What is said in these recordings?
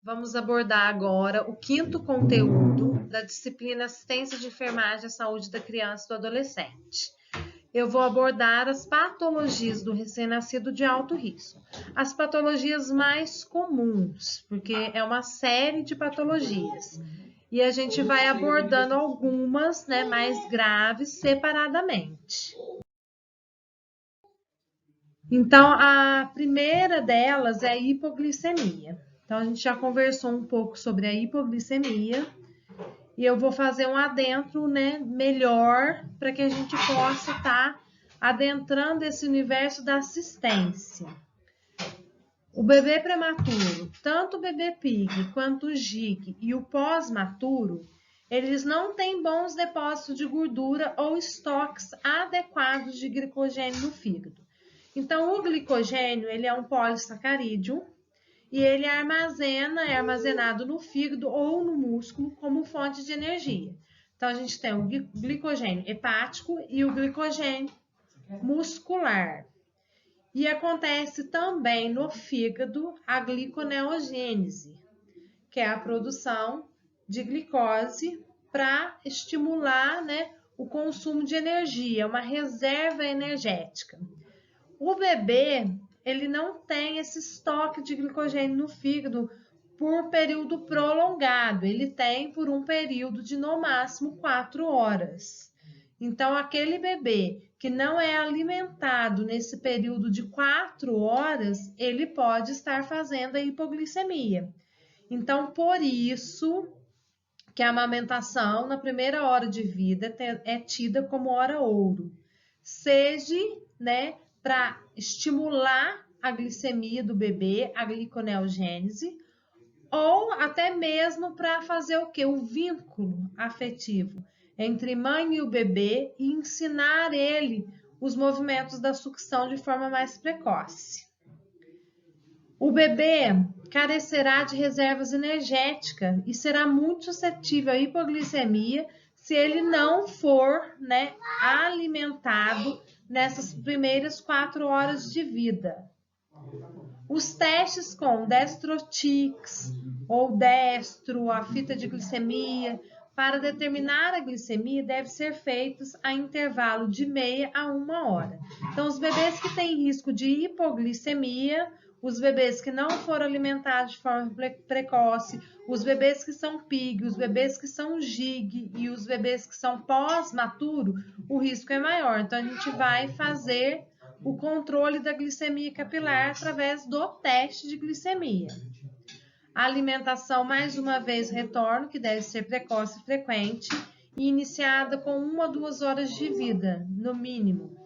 Vamos abordar agora o quinto conteúdo da disciplina Assistência de Enfermagem à Saúde da Criança e do Adolescente. Eu vou abordar as patologias do recém-nascido de alto risco. As patologias mais comuns, porque é uma série de patologias. E a gente vai abordando algumas, mais graves separadamente. Então, a primeira delas é a hipoglicemia. Então, a gente já conversou um pouco sobre a hipoglicemia e eu vou fazer um adentro, melhor para que a gente possa estar adentrando esse universo da assistência. O bebê prematuro, tanto o bebê PIG quanto o GIG e o pós-maturo, eles não têm bons depósitos de gordura ou estoques adequados de glicogênio no fígado. Então, o glicogênio, ele é um polissacarídeo e ele é armazenado no fígado ou no músculo como fonte de energia. Então, a gente tem o glicogênio hepático e o glicogênio muscular. E acontece também no fígado a gliconeogênese, que é a produção de glicose para estimular, o consumo de energia, uma reserva energética. O bebê, ele não tem esse estoque de glicogênio no fígado por período prolongado. Ele tem por um período de, no máximo, 4 horas. Então, aquele bebê que não é alimentado nesse período de 4 horas, ele pode estar fazendo a hipoglicemia. Então, por isso que a amamentação na primeira hora de vida é tida como hora ouro. Seja, para estimular a glicemia do bebê, a gliconeogênese, ou até mesmo para fazer o quê? O vínculo afetivo entre mãe e o bebê e ensinar ele os movimentos da sucção de forma mais precoce. O bebê carecerá de reservas energéticas e será muito suscetível à hipoglicemia se ele não for, alimentado nessas primeiras 4 horas de vida. Os testes com Destrotix ou Destro, a fita de glicemia, para determinar a glicemia devem ser feitos a intervalo de meia a 1 hora. Então, os bebês que têm risco de hipoglicemia, os bebês que não foram alimentados de forma precoce, os bebês que são PIG, os bebês que são GIG e os bebês que são pós-maturo, o risco é maior. Então, a gente vai fazer o controle da glicemia capilar através do teste de glicemia. A alimentação, mais uma vez, retorno, que deve ser precoce e frequente, e iniciada com 1 a 2 horas de vida, no mínimo.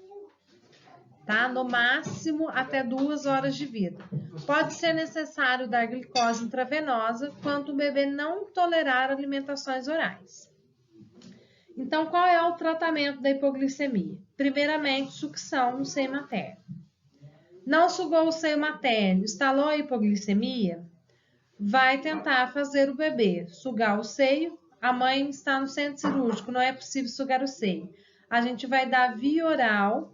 Tá? No máximo, até 2 horas de vida. Pode ser necessário dar glicose intravenosa quando o bebê não tolerar alimentações orais. Então, qual é o tratamento da hipoglicemia? Primeiramente, sucção no seio materno. Não sugou o seio materno, instalou a hipoglicemia? Vai tentar fazer o bebê sugar o seio. A mãe está no centro cirúrgico, não é possível sugar o seio. A gente vai dar via oral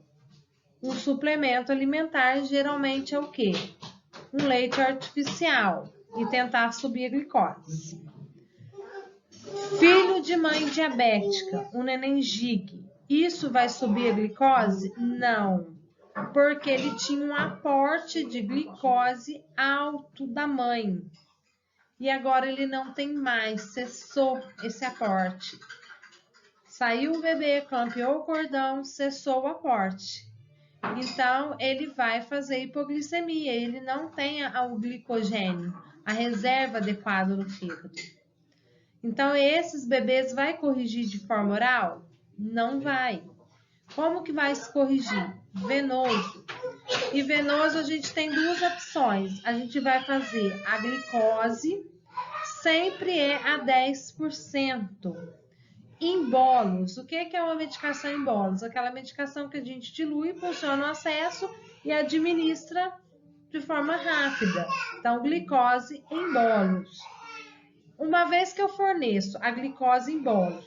um suplemento alimentar, geralmente é o quê? Um leite artificial e tentar subir a glicose. Filho de mãe diabética, um neném GIG, isso vai subir a glicose? Não, porque ele tinha um aporte de glicose alto da mãe. E agora ele não tem mais, cessou esse aporte. Saiu o bebê, clampeou o cordão, cessou o aporte. Então, ele vai fazer hipoglicemia, ele não tem o glicogênio, a reserva adequada no fígado. Então, esses bebês vai corrigir de forma oral? Não vai. Como que vai se corrigir? Venoso. E venoso a gente tem 2 opções. A gente vai fazer a glicose, sempre é a 10%. Em bolos, o que é uma medicação em bolos? Aquela medicação que a gente dilui, funciona o acesso e administra de forma rápida. Então, glicose em bolos. Uma vez que eu forneço a glicose em bolos,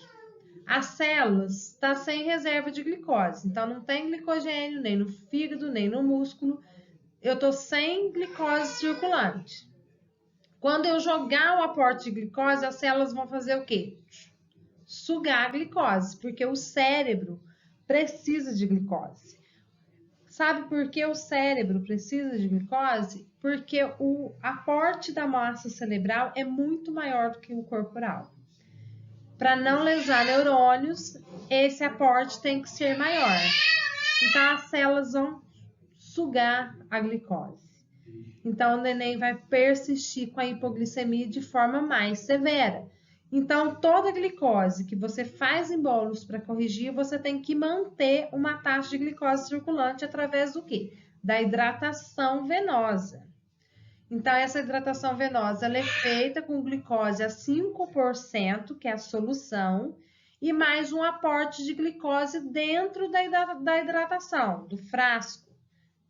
as células estão sem reserva de glicose. Então, não tem glicogênio nem no fígado, nem no músculo. Eu estou sem glicose circulante. Quando eu jogar o aporte de glicose, as células vão fazer o quê? Sugar a glicose, porque o cérebro precisa de glicose. Sabe por que o cérebro precisa de glicose? Porque o aporte da massa cerebral é muito maior do que o corporal. Para não lesar neurônios, esse aporte tem que ser maior. Então, as células vão sugar a glicose. Então, o neném vai persistir com a hipoglicemia de forma mais severa. Então, toda a glicose que você faz em bolos para corrigir, você tem que manter uma taxa de glicose circulante através do quê? Da hidratação venosa. Então, essa hidratação venosa ela é feita com glicose a 5%, que é a solução, e mais um aporte de glicose dentro da hidratação, do frasco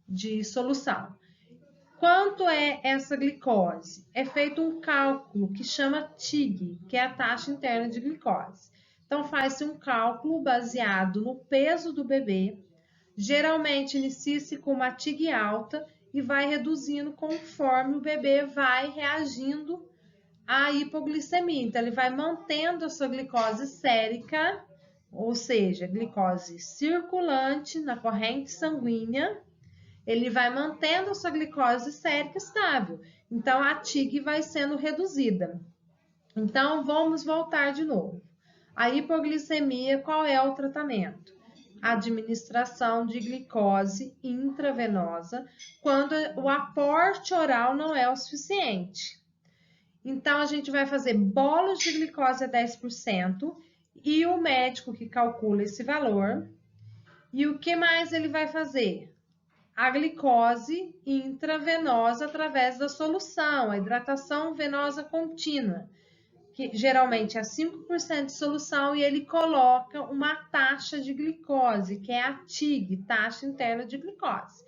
de solução. Quanto é essa glicose? É feito um cálculo que chama TIG, que é a taxa interna de glicose. Então, faz-se um cálculo baseado no peso do bebê. Geralmente, inicia-se com uma TIG alta e vai reduzindo conforme o bebê vai reagindo à hipoglicemia. Então, ele vai mantendo a sua glicose sérica, ou seja, glicose circulante na corrente sanguínea. Ele vai mantendo a sua glicose sérica estável. Então, a TIG vai sendo reduzida. Então, vamos voltar de novo. A hipoglicemia, qual é o tratamento? Administração de glicose intravenosa quando o aporte oral não é o suficiente. Então, a gente vai fazer bolos de glicose a 10% e o médico que calcula esse valor. E o que mais ele vai fazer? A glicose intravenosa através da solução, a hidratação venosa contínua, que geralmente é 5% de solução, e ele coloca uma taxa de glicose, que é a TIG, taxa interna de glicose.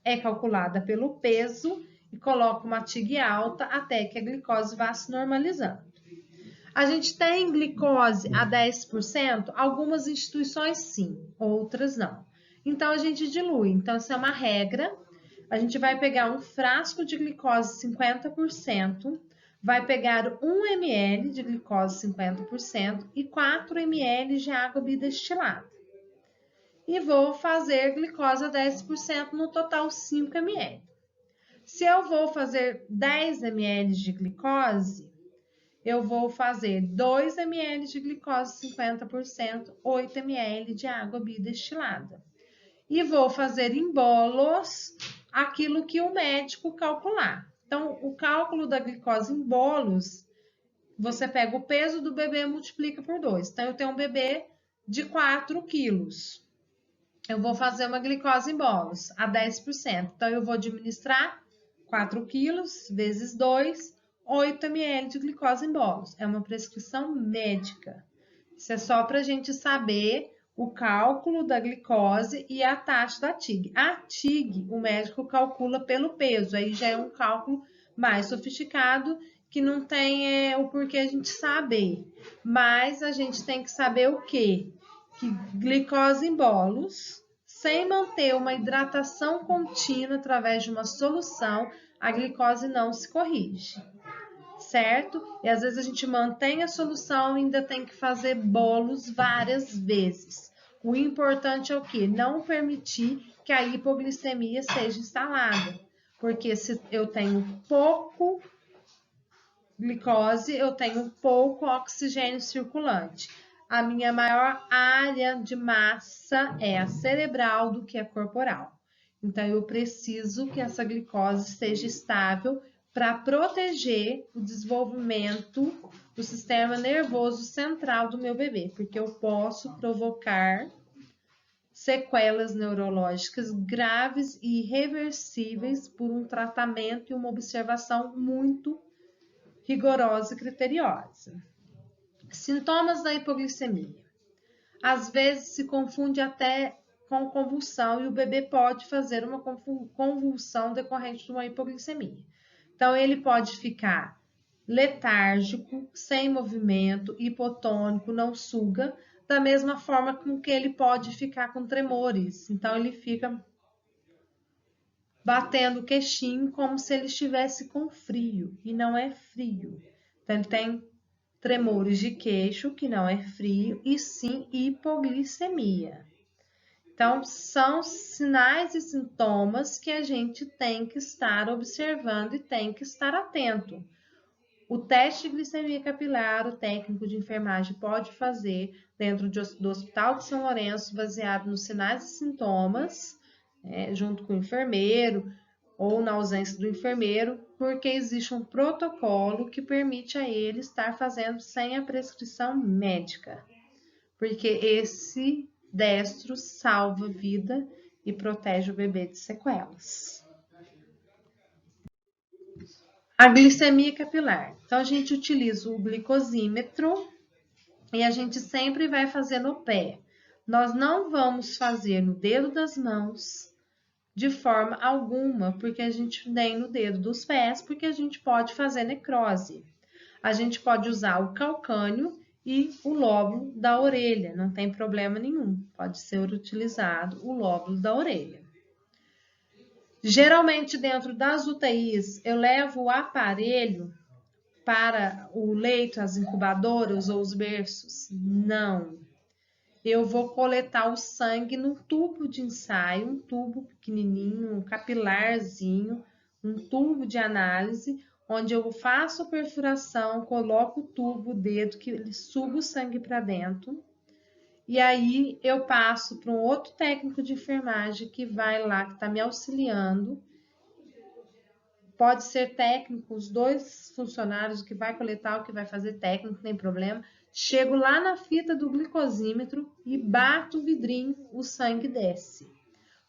É calculada pelo peso e coloca uma TIG alta até que a glicose vá se normalizando. A gente tem glicose a 10%? Algumas instituições sim, outras não. Então, a gente dilui. Então, essa é uma regra. A gente vai pegar um frasco de glicose 50%, vai pegar 1 ml de glicose 50% e 4 ml de água bidestilada. E vou fazer glicose a 10%, no total 5 ml. Se eu vou fazer 10 ml de glicose, eu vou fazer 2 ml de glicose 50%, 8 ml de água bidestilada. E vou fazer em bolos aquilo que o médico calcular. Então, o cálculo da glicose em bolos, você pega o peso do bebê e multiplica por 2. Então, eu tenho um bebê de 4 quilos. Eu vou fazer uma glicose em bolos a 10%. Então, eu vou administrar 4 quilos vezes 2, 8 ml de glicose em bolos. É uma prescrição médica. Isso é só para a gente saber o cálculo da glicose e a taxa da TIG. A TIG, o médico calcula pelo peso, aí já é um cálculo mais sofisticado, que não tem o porquê a gente saber. Mas a gente tem que saber o quê? Que glicose em bolos, sem manter uma hidratação contínua através de uma solução, a glicose não se corrige. Certo? E às vezes a gente mantém a solução e ainda tem que fazer bolos várias vezes. O importante é o quê? Não permitir que a hipoglicemia seja instalada. Porque se eu tenho pouco glicose, eu tenho pouco oxigênio circulante. A minha maior área de massa é a cerebral do que a corporal. Então, eu preciso que essa glicose esteja estável para proteger o desenvolvimento do sistema nervoso central do meu bebê, porque eu posso provocar sequelas neurológicas graves e irreversíveis por um tratamento e uma observação muito rigorosa e criteriosa. Sintomas da hipoglicemia. Às vezes se confunde até com convulsão e o bebê pode fazer uma convulsão decorrente de uma hipoglicemia. Então, ele pode ficar letárgico, sem movimento, hipotônico, não suga, da mesma forma com que ele pode ficar com tremores. Então, ele fica batendo o queixinho como se ele estivesse com frio, e não é frio. Então, ele tem tremores de queixo, que não é frio, e sim hipoglicemia. Então, são sinais e sintomas que a gente tem que estar observando e tem que estar atento. O teste de glicemia capilar, o técnico de enfermagem pode fazer dentro do Hospital de São Lourenço, baseado nos sinais e sintomas, junto com o enfermeiro ou na ausência do enfermeiro, porque existe um protocolo que permite a ele estar fazendo sem a prescrição médica, porque esse destro salva vida e protege o bebê de sequelas. A glicemia capilar. Então, a gente utiliza o glicosímetro e a gente sempre vai fazer no pé. Nós não vamos fazer no dedo das mãos de forma alguma, porque a gente nem no dedo dos pés, porque a gente pode fazer necrose. A gente pode usar o calcânio e o lóbulo da orelha, não tem problema nenhum. Pode ser utilizado o lóbulo da orelha. Geralmente, dentro das UTIs, eu levo o aparelho para o leito, as incubadoras ou os berços? Não. Eu vou coletar o sangue num tubo de ensaio, um tubo pequenininho, um capilarzinho, um tubo de análise, onde eu faço a perfuração, coloco o tubo, o dedo, que ele suga o sangue para dentro. E aí eu passo para um outro técnico de enfermagem que vai lá, que está me auxiliando. Pode ser técnico, os dois funcionários, o que vai coletar, o que vai fazer técnico, nem problema. Chego lá na fita do glicosímetro e bato o vidrinho, o sangue desce.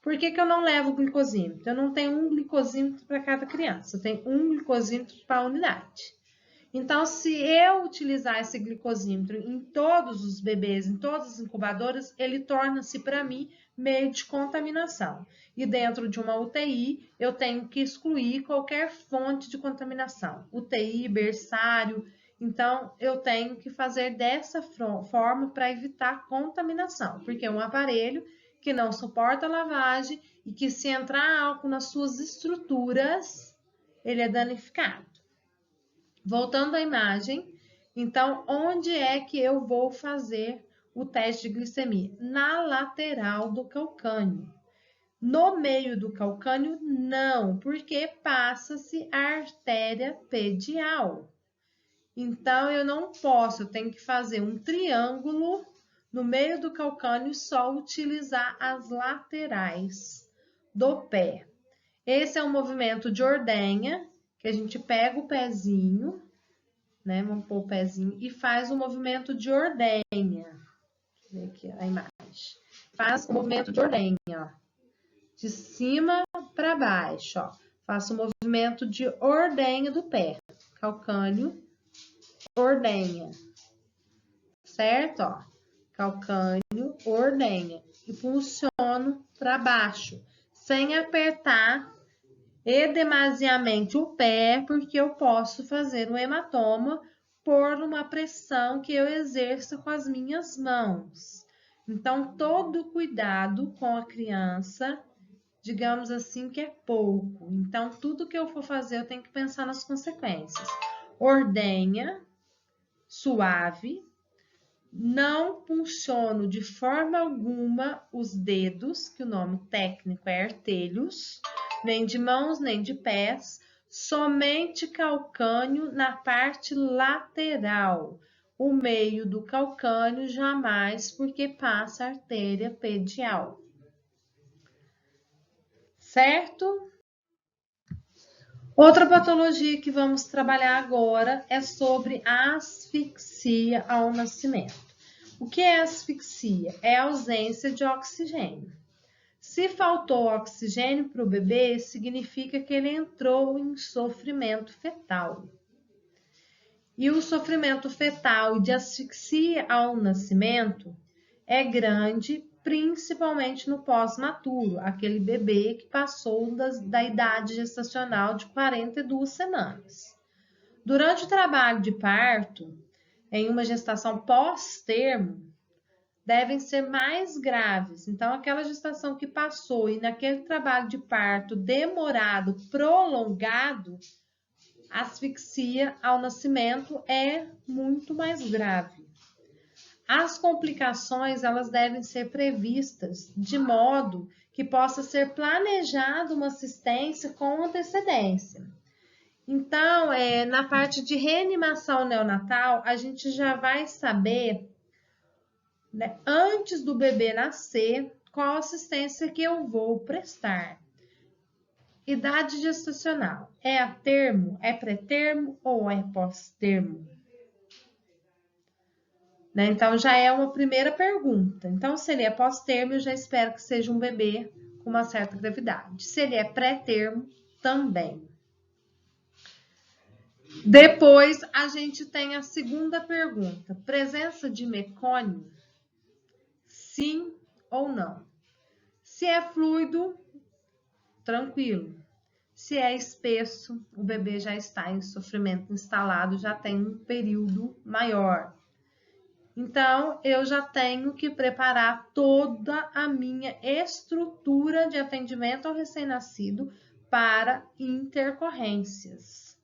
Por que eu não levo o glicosímetro? Eu não tenho um glicosímetro para cada criança, eu tenho um glicosímetro para a unidade. Então, se eu utilizar esse glicosímetro em todos os bebês, em todas as incubadoras, ele torna-se para mim meio de contaminação. E dentro de uma UTI, eu tenho que excluir qualquer fonte de contaminação. UTI, berçário. Então, eu tenho que fazer dessa forma para evitar contaminação, porque é um aparelho que não suporta lavagem e que, se entrar álcool nas suas estruturas, ele é danificado. Voltando à imagem, então, onde é que eu vou fazer o teste de glicemia? Na lateral do calcânio. No meio do calcânio, não, porque passa-se a artéria pedial. Então, eu não posso, eu tenho que fazer um triângulo no meio do calcânio e só utilizar as laterais do pé. Esse é um movimento de ordenha, que a gente pega o pezinho, né? Vamos pôr o pezinho e faz o movimento de ordenha. Deixa eu ver aqui a imagem. Faz o movimento de ordenha, ó. De cima para baixo, ó. Faço o movimento de ordenha do pé. Calcânio, ordenha. Certo? Ó. Calcânio, ordenha. E pulsiono para baixo, sem apertar demasiadamente o pé, porque eu posso fazer um hematoma por uma pressão que eu exerço com as minhas mãos. Então, todo cuidado com a criança, digamos assim, que é pouco. Então, tudo que eu for fazer, eu tenho que pensar nas consequências. Ordenha, suave, não punciono de forma alguma os dedos, que o nome técnico é artelhos, nem de mãos, nem de pés, somente calcânio na parte lateral. O meio do calcânio jamais, porque passa a artéria pedial. Certo? Outra patologia que vamos trabalhar agora é sobre a asfixia ao nascimento. O que é asfixia? É a ausência de oxigênio. Se faltou oxigênio para o bebê, significa que ele entrou em sofrimento fetal. E o sofrimento fetal de asfixia ao nascimento é grande, principalmente no pós-maturo, aquele bebê que passou da idade gestacional de 42 semanas. Durante o trabalho de parto, em uma gestação pós-termo, devem ser mais graves. Então, aquela gestação que passou e naquele trabalho de parto demorado, prolongado, a asfixia ao nascimento é muito mais grave. As complicações, elas devem ser previstas de modo que possa ser planejada uma assistência com antecedência. Então, na parte de reanimação neonatal, a gente já vai saber, né, antes do bebê nascer, qual assistência que eu vou prestar. Idade gestacional, é a termo, é pré-termo ou é pós-termo? Né? Então, já é uma primeira pergunta. Então, se ele é pós-termo, eu já espero que seja um bebê com uma certa gravidade. Se ele é pré-termo, também. Depois, a gente tem a segunda pergunta. Presença de mecônio? Sim ou não? Se é fluido, tranquilo. Se é espesso, o bebê já está em sofrimento instalado, já tem um período maior. Então, eu já tenho que preparar toda a minha estrutura de atendimento ao recém-nascido para intercorrências.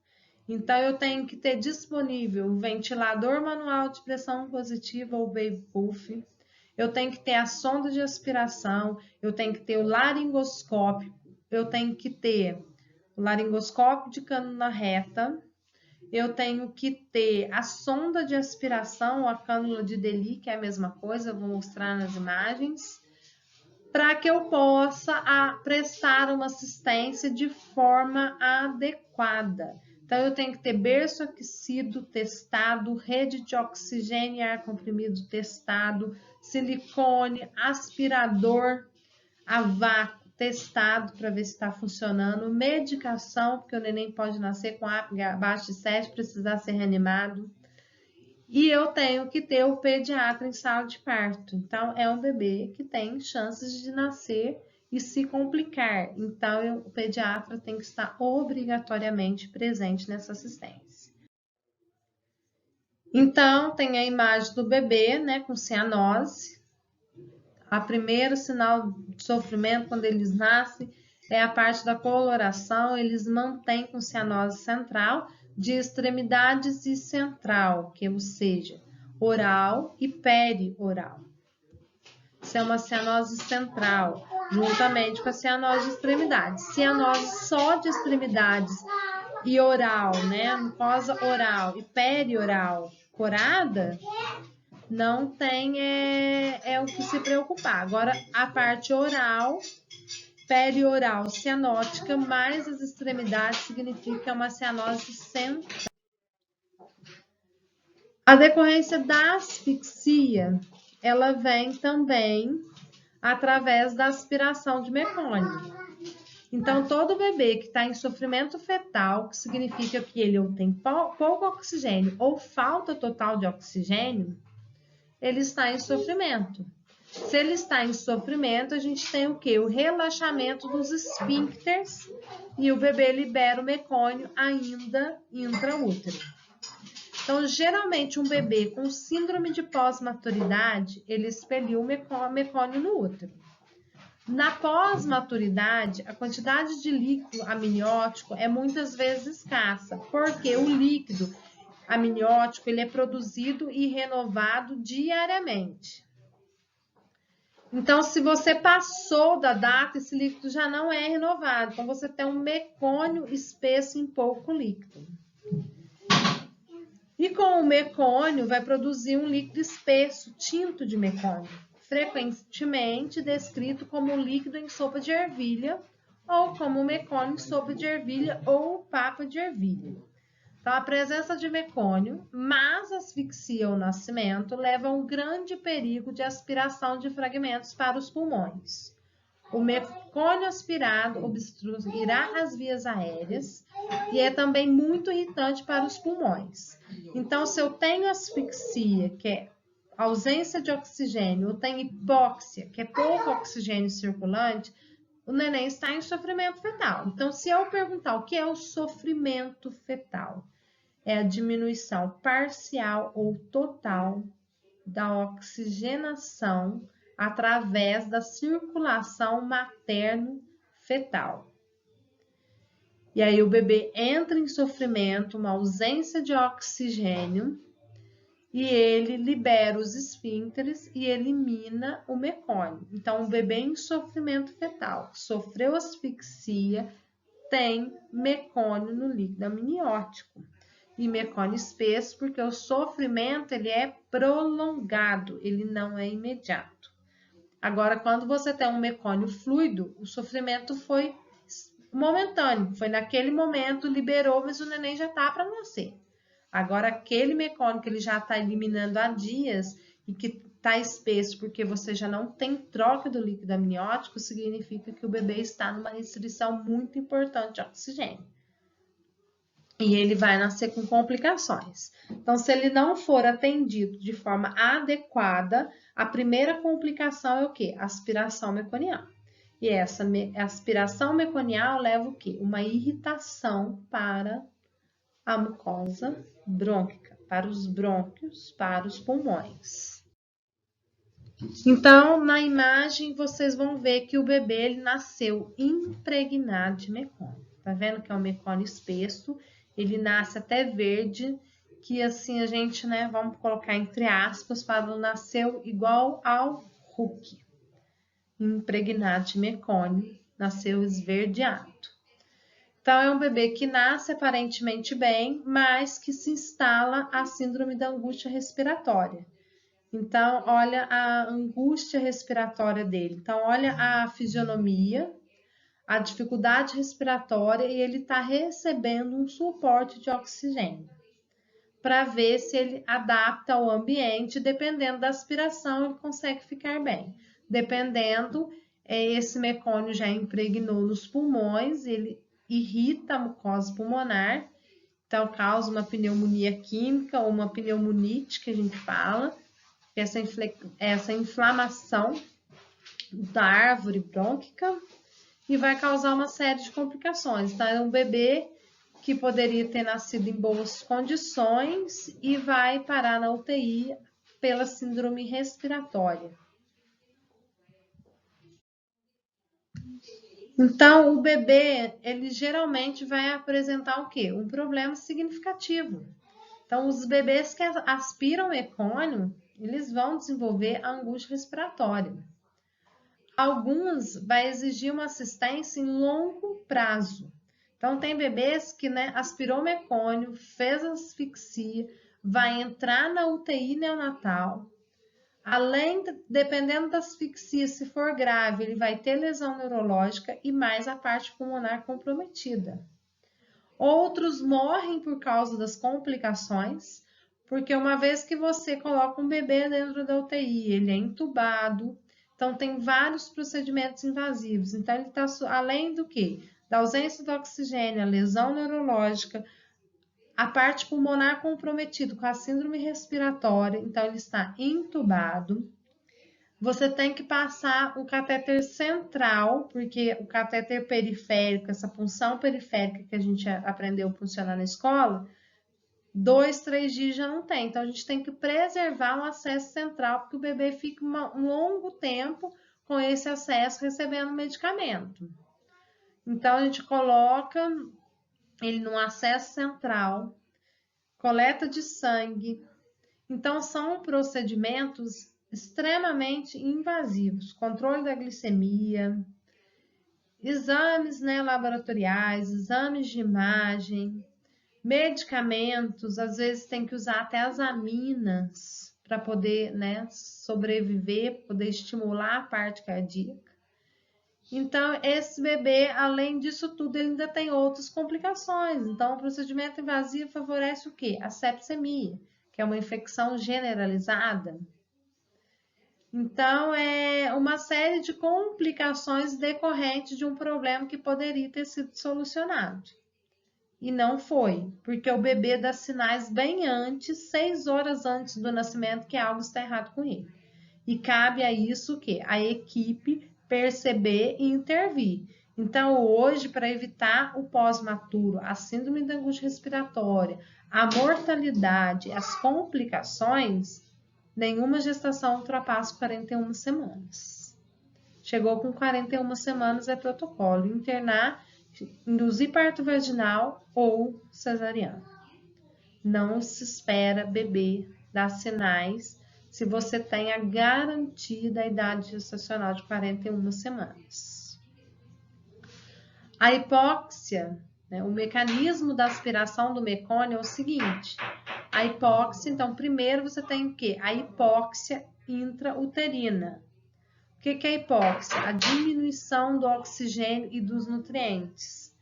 Então, eu tenho que ter disponível o ventilador manual de pressão positiva ou baby puff. Eu tenho que ter a sonda de aspiração, eu tenho que ter o laringoscópio, eu tenho que ter o laringoscópio de cânula reta, eu tenho que ter a sonda de aspiração, a cânula de Deli, que é a mesma coisa, eu vou mostrar nas imagens, para que eu possa prestar uma assistência de forma adequada. Então, eu tenho que ter berço aquecido testado, rede de oxigênio e ar comprimido testado, silicone, aspirador a vácuo testado para ver se está funcionando, medicação, porque o neném pode nascer com apneia abaixo de 7, precisar ser reanimado. E eu tenho que ter o pediatra em sala de parto. Então, é um bebê que tem chances de nascer e se complicar. Então, o pediatra tem que estar obrigatoriamente presente nessa assistência. Então, tem a imagem do bebê, né, com cianose. A primeiro sinal de sofrimento quando eles nascem é a parte da coloração, eles mantêm com cianose central, de extremidades e central, que ou seja, oral e perioral. Isso é uma cianose central, juntamente com a cianose de extremidades. Cianose só de extremidades e oral, né? Mucosa oral e perioral corada, não tem o que se preocupar. Agora, a parte oral, perioral, cianótica, mais as extremidades, significa uma cianose central. A decorrência da asfixia, ela vem também através da aspiração de mecônio. Então, todo bebê que está em sofrimento fetal, que significa que ele ou tem pouco oxigênio ou falta total de oxigênio, ele está em sofrimento. Se ele está em sofrimento, a gente tem o quê? O relaxamento dos esfíncteres e o bebê libera o mecônio ainda intraútero. Então, geralmente, um bebê com síndrome de pós-maturidade, ele expeliu o mecônio no útero. Na pós-maturidade, a quantidade de líquido amniótico é muitas vezes escassa, porque o líquido amniótico ele é produzido e renovado diariamente. Então, se você passou da data, esse líquido já não é renovado. Então, você tem um mecônio espesso em pouco líquido. E com o mecônio, vai produzir um líquido espesso, tinto de mecônio, frequentemente descrito como líquido em sopa de ervilha, ou como mecônio em sopa de ervilha ou papa de ervilha. Então, a presença de mecônio, mas asfixia ao nascimento, leva a um grande perigo de aspiração de fragmentos para os pulmões. O mecônio aspirado obstruirá as vias aéreas e é também muito irritante para os pulmões. Então, se eu tenho asfixia, que é ausência de oxigênio, ou tenho hipóxia, que é pouco oxigênio circulante, o neném está em sofrimento fetal. Então, se eu perguntar o que é o sofrimento fetal, é a diminuição parcial ou total da oxigenação através da circulação materno-fetal. E aí o bebê entra em sofrimento, uma ausência de oxigênio, e ele libera os esfíncteres e elimina o mecônio. Então, o bebê em sofrimento fetal, sofreu asfixia, tem mecônio no líquido amniótico. E mecônio espesso, porque o sofrimento ele é prolongado, ele não é imediato. Agora, quando você tem um mecônio fluido, o sofrimento foi momentâneo, foi naquele momento, liberou, mas o neném já está para nascer. Agora, aquele mecônio que ele já está eliminando há dias e que está espesso porque você já não tem troca do líquido amniótico, significa que o bebê está numa restrição muito importante de oxigênio. E ele vai nascer com complicações. Então, se ele não for atendido de forma adequada, a primeira complicação é o quê? Aspiração meconial. E essa aspiração meconial leva o quê? Uma irritação para a mucosa brônquica, para os brônquios, para os pulmões. Então, na imagem, vocês vão ver que o bebê ele nasceu impregnado de mecônio. Tá vendo que é um mecônio espesso? Ele nasce até verde, que assim a gente, né, vamos colocar entre aspas, fala, nasceu igual ao Hulk. Impregnado de mecônio, nasceu esverdeado. Então, é um bebê que nasce aparentemente bem, mas que se instala a síndrome da angústia respiratória. Então, olha a angústia respiratória dele. Então, olha a fisionomia, a dificuldade respiratória e ele está recebendo um suporte de oxigênio para ver se ele adapta ao ambiente. Dependendo da aspiração, ele consegue ficar bem. Dependendo, esse mecônio já impregnou nos pulmões, ele irrita a mucosa pulmonar, então causa uma pneumonia química ou uma pneumonite, que a gente fala, essa inflamação da árvore brônquica, e vai causar uma série de complicações. Então, é um bebê que poderia ter nascido em boas condições e vai parar na UTI pela síndrome respiratória. Então, o bebê, ele geralmente vai apresentar o quê? Um problema significativo. Então, os bebês que aspiram mecônio, eles vão desenvolver angústia respiratória. Alguns vai exigir uma assistência em longo prazo. Então, tem bebês que, né, aspirou mecônio, fez asfixia, vai entrar na UTI neonatal. Além, dependendo da asfixia, se for grave, ele vai ter lesão neurológica e mais a parte pulmonar comprometida. Outros morrem por causa das complicações, porque uma vez que você coloca um bebê dentro da UTI, ele é entubado, então tem vários procedimentos invasivos. Então, ele está além do quê? Da ausência do oxigênio, a lesão neurológica, a parte pulmonar comprometida com a síndrome respiratória, então ele está entubado. Você tem que passar o catéter central, porque o catéter periférico, essa punção periférica que a gente aprendeu a funcionar na escola, 2, 3 dias já não tem. Então, a gente tem que preservar o acesso central, porque o bebê fica um longo tempo com esse acesso recebendo medicamento. Então, a gente coloca ele no acesso central, coleta de sangue. Então, são procedimentos extremamente invasivos. Controle da glicemia, exames, né, laboratoriais, exames de imagem, medicamentos, às vezes tem que usar até as aminas para poder, né, sobreviver, poder estimular a parte cardíaca. Então, esse bebê, além disso tudo, ele ainda tem outras complicações. Então, o procedimento invasivo favorece o quê? A sepsemia, que é uma infecção generalizada. Então, é uma série de complicações decorrentes de um problema que poderia ter sido solucionado. E não foi, porque o bebê dá sinais bem antes, 6 horas antes do nascimento, que algo está errado com ele. E cabe a isso o quê? A equipe perceber e intervir. Então, hoje, para evitar o pós-maturo, a síndrome da angústia respiratória, a mortalidade, as complicações, nenhuma gestação ultrapassa 41 semanas. Chegou com 41 semanas é protocolo, internar, induzir parto vaginal ou cesariana. Não se espera bebê dar sinais se você tem a garantia da idade gestacional de 41 semanas. A hipóxia, né, o mecanismo da aspiração do mecônio é o seguinte. A hipóxia, então, primeiro você tem o quê? A hipóxia intrauterina. O que é a hipóxia? A diminuição do oxigênio e dos nutrientes,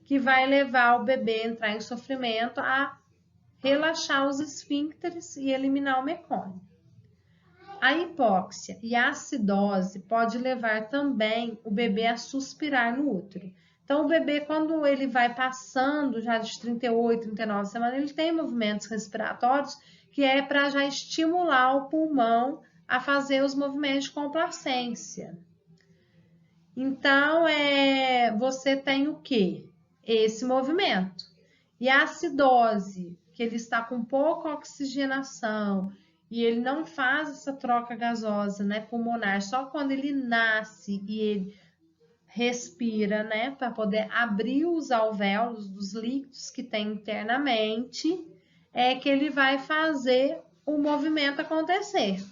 que vai levar o bebê a entrar em sofrimento, a relaxar os esfíncteres e eliminar o mecônio. A hipóxia e a acidose pode levar também o bebê a suspirar no útero. Então, o bebê, quando ele vai passando já de 38, 39 semanas, ele tem movimentos respiratórios que é para já estimular o pulmão a fazer os movimentos de complacência. Então, você tem o quê? Esse movimento. E a acidose, que ele está com pouca oxigenação e ele não faz essa troca gasosa, né, pulmonar, só quando ele nasce e ele respira, né, para poder abrir os alvéolos dos líquidos que tem internamente, é que ele vai fazer o movimento acontecer.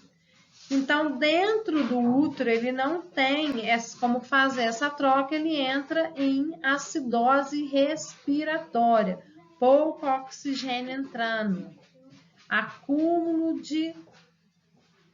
Então, dentro do útero, ele não tem como fazer essa troca, ele entra em acidose respiratória, pouco oxigênio entrando, acúmulo de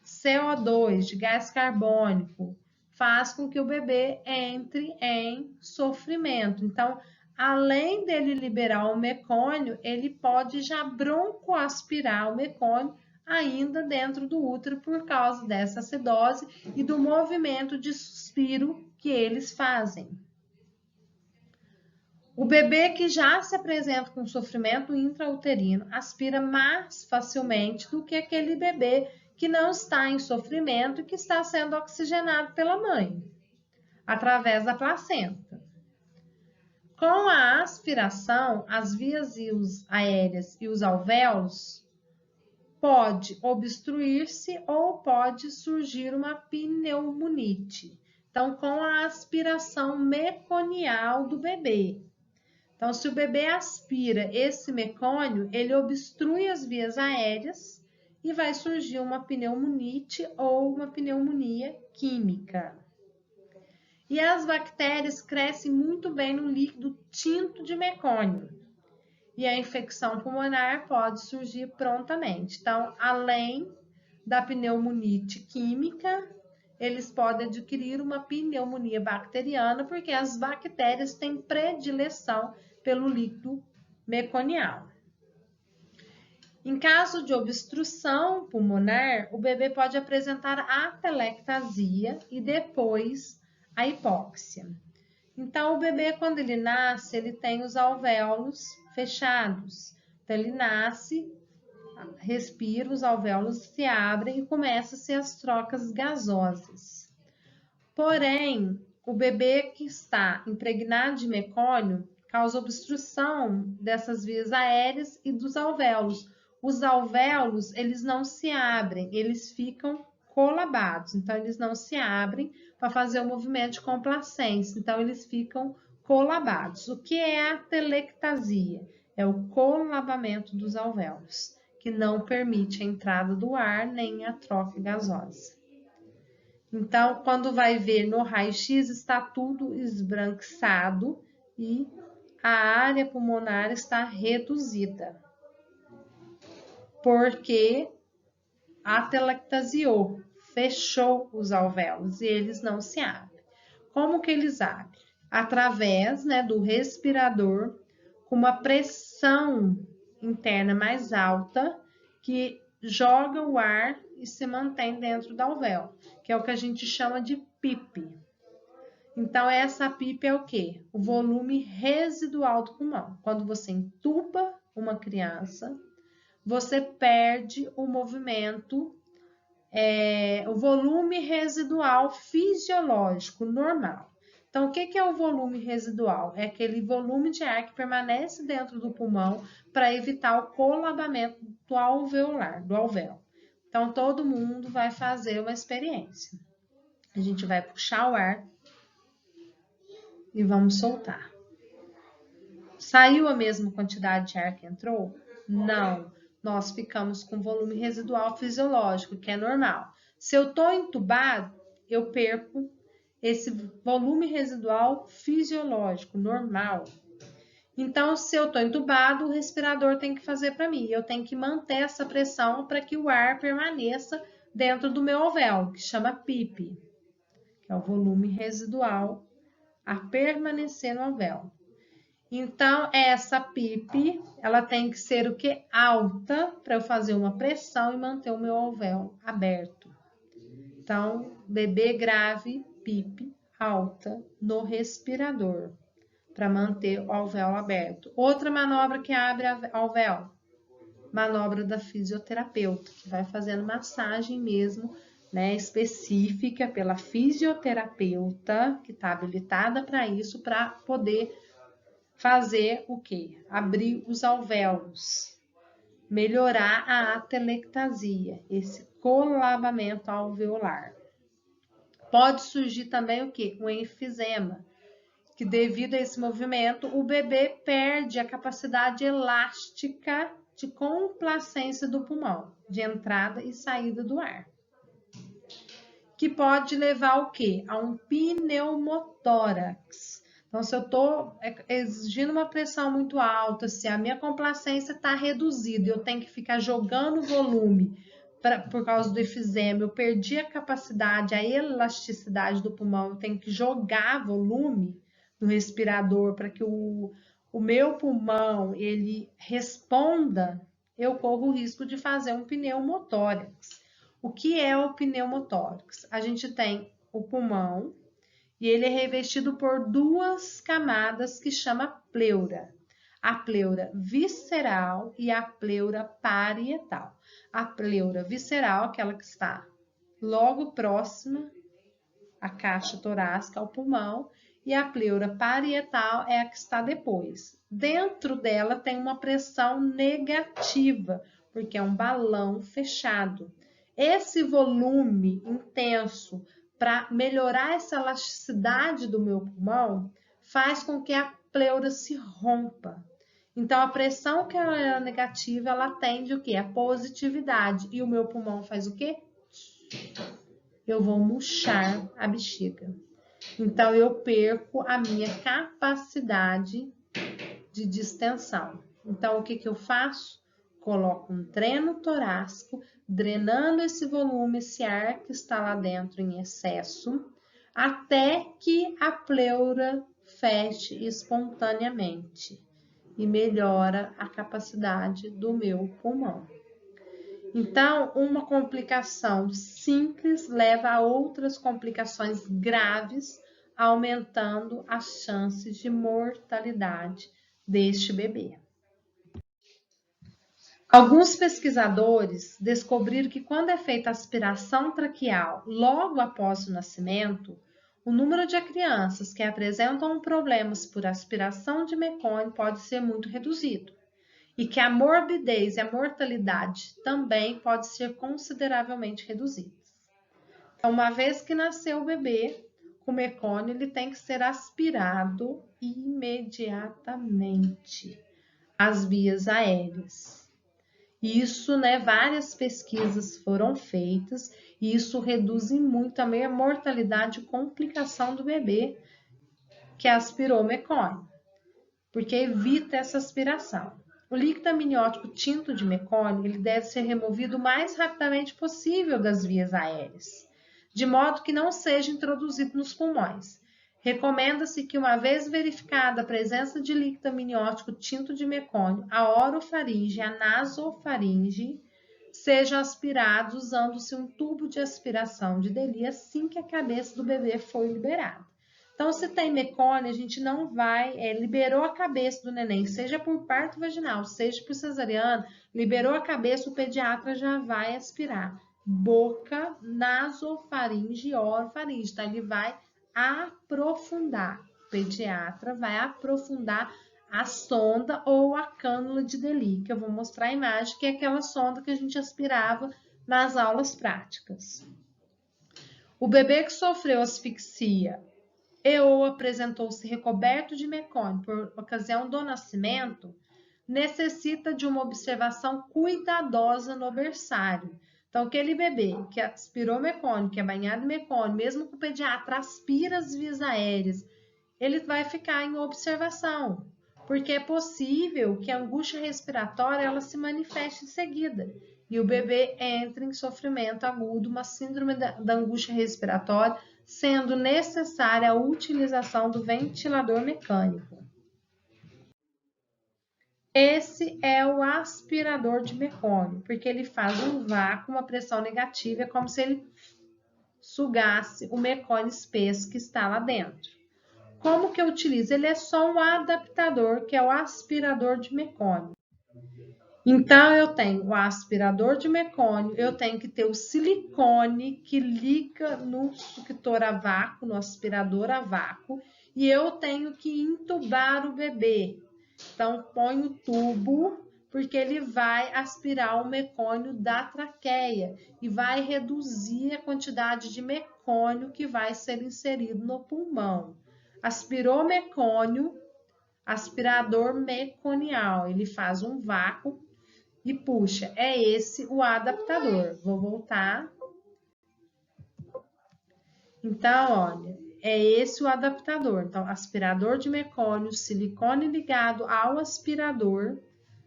CO2, de gás carbônico, faz com que o bebê entre em sofrimento. Então, além dele liberar o mecônio, ele pode já broncoaspirar o mecônio ainda dentro do útero por causa dessa acidose e do movimento de suspiro que eles fazem. O bebê que já se apresenta com sofrimento intrauterino aspira mais facilmente do que aquele bebê que não está em sofrimento e que está sendo oxigenado pela mãe, através da placenta. Com a aspiração, as vias aéreas e os alvéolos pode obstruir-se ou pode surgir uma pneumonite. Então, com a aspiração meconial do bebê. Então, se o bebê aspira esse mecônio, ele obstrui as vias aéreas e vai surgir uma pneumonite ou uma pneumonia química. E as bactérias crescem muito bem no líquido tinto de mecônio. E a infecção pulmonar pode surgir prontamente. Então, além da pneumonite química, eles podem adquirir uma pneumonia bacteriana, porque as bactérias têm predileção pelo líquido meconial. Em caso de obstrução pulmonar, o bebê pode apresentar atelectasia e depois a hipóxia. Então, o bebê, quando ele nasce, ele tem os alvéolos fechados. Então, ele nasce, respira, os alvéolos se abrem e começam-se as trocas gasosas. Porém, o bebê que está impregnado de mecônio causa obstrução dessas vias aéreas e dos alvéolos. Os alvéolos, eles não se abrem, eles ficam colabados. Então, eles não se abrem para fazer o movimento de complacência. Então, eles ficam colabados. O que é a atelectasia? É o colabamento dos alvéolos, que não permite a entrada do ar nem a troca gasosa. Então, quando vai ver no raio-x, está tudo esbranquiçado e a área pulmonar está reduzida, porque atelectasiou, fechou os alvéolos e eles não se abrem. Como que eles abrem? Através, né, do respirador, com uma pressão interna mais alta, que joga o ar e se mantém dentro do alvéolo, que é o que a gente chama de PIP. Então, essa PIP é o quê? O volume residual do pulmão. Quando você entuba uma criança, você perde o movimento, o volume residual fisiológico normal. Então, o que é o volume residual? É aquele volume de ar que permanece dentro do pulmão para evitar o colabamento do alveolar, do alvéolo. Então, todo mundo vai fazer uma experiência. A gente vai puxar o ar e vamos soltar. Saiu a mesma quantidade de ar que entrou? Não. Nós ficamos com volume residual fisiológico, que é normal. Se eu estou entubado, eu perco esse volume residual fisiológico, normal. Então, se eu estou entubado, o respirador tem que fazer para mim. Eu tenho que manter essa pressão para que o ar permaneça dentro do meu alvéolo, que chama PIP, que é o volume residual a permanecer no alvéolo. Então, essa PIP, ela tem que ser o que? Alta, para eu fazer uma pressão e manter o meu alvéolo aberto. Então, bebê grave, PIP alta no respirador, para manter o alvéolo aberto. Outra manobra que abre alvéolo, manobra da fisioterapeuta, que vai fazendo massagem mesmo, né, específica pela fisioterapeuta, que está habilitada para isso, para poder fazer o quê? Abrir os alvéolos, melhorar a atelectasia, esse colabamento alveolar. Pode surgir também o quê? Um enfisema, que devido a esse movimento, o bebê perde a capacidade elástica de complacência do pulmão, de entrada e saída do ar. Que pode levar ao quê? A um pneumotórax. Então, se eu estou exigindo uma pressão muito alta, se a minha complacência está reduzida, eu tenho que ficar jogando volume por causa do efizema, eu perdi a capacidade, a elasticidade do pulmão, eu tenho que jogar volume no respirador para que o meu pulmão ele responda, eu corro o risco de fazer um pneumotórax. O que é o pneumotórax? A gente tem o pulmão e ele é revestido por duas camadas que chama pleura. A pleura visceral e a pleura parietal. A pleura visceral, aquela que está logo próxima à caixa torácica, ao pulmão, e a pleura parietal é a que está depois. Dentro dela tem uma pressão negativa, porque é um balão fechado. Esse volume intenso para melhorar essa elasticidade do meu pulmão faz com que a pleura se rompa. Então, a pressão que é negativa, ela tende o quê? A positividade. E o meu pulmão faz o quê? Eu vou murchar a bexiga. Então, eu perco a minha capacidade de distensão. Então, o que eu faço? Coloco um dreno torácico, drenando esse volume, esse ar que está lá dentro em excesso, até que a pleura feche espontaneamente e melhora a capacidade do meu pulmão. Então, uma complicação simples leva a outras complicações graves, aumentando as chances de mortalidade deste bebê. Alguns pesquisadores descobriram que quando é feita aspiração traqueal logo após o nascimento, o número de crianças que apresentam problemas por aspiração de mecônio pode ser muito reduzido e que a morbidez e a mortalidade também pode ser consideravelmente reduzidas. Então, uma vez que nasceu o bebê, o mecônio ele tem que ser aspirado imediatamente às vias aéreas. Isso, né, várias pesquisas foram feitas e isso reduz muito também a mortalidade e complicação do bebê que aspirou mecônio, porque evita essa aspiração. O líquido amniótico tinto de mecônio ele deve ser removido o mais rapidamente possível das vias aéreas, de modo que não seja introduzido nos pulmões. Recomenda-se que, uma vez verificada a presença de líquido amniótico tinto de mecônio, a orofaringe e a nasofaringe sejam aspirados usando-se um tubo de aspiração de Deli assim que a cabeça do bebê for liberada. Então, se tem mecônio, a gente não vai, liberou a cabeça do neném, seja por parto vaginal, seja por cesariana, liberou a cabeça, o pediatra já vai aspirar. Boca, nasofaringe e orofaringe, então ele vai aprofundar. O pediatra vai aprofundar a sonda ou a cânula de Deli, que eu vou mostrar a imagem, que é aquela sonda que a gente aspirava nas aulas práticas. O bebê que sofreu asfixia ou apresentou-se recoberto de mecônio por ocasião do nascimento, necessita de uma observação cuidadosa no berçário. Então, aquele bebê que aspirou mecônio, que é banhado em mecônio, mesmo que o pediatra aspira as vias aéreas, ele vai ficar em observação, porque é possível que a angústia respiratória ela se manifeste em seguida e o bebê entre em sofrimento agudo, uma síndrome da angústia respiratória, sendo necessária a utilização do ventilador mecânico. Esse é o aspirador de mecônio, porque ele faz um vácuo, uma pressão negativa, é como se ele sugasse o mecônio espesso que está lá dentro. Como que eu utilizo? Ele é só um adaptador, que é o aspirador de mecônio. Então, eu tenho o aspirador de mecônio, eu tenho que ter o silicone que liga no suctor a vácuo, no aspirador a vácuo, e eu tenho que entubar o bebê. Então, põe o tubo, porque ele vai aspirar o mecônio da traqueia e vai reduzir a quantidade de mecônio que vai ser inserido no pulmão. Aspirou mecônio, aspirador meconial, ele faz um vácuo e puxa. É esse o adaptador. Vou voltar. Então, olha, é esse o adaptador. Então, aspirador de mecônio, silicone ligado ao aspirador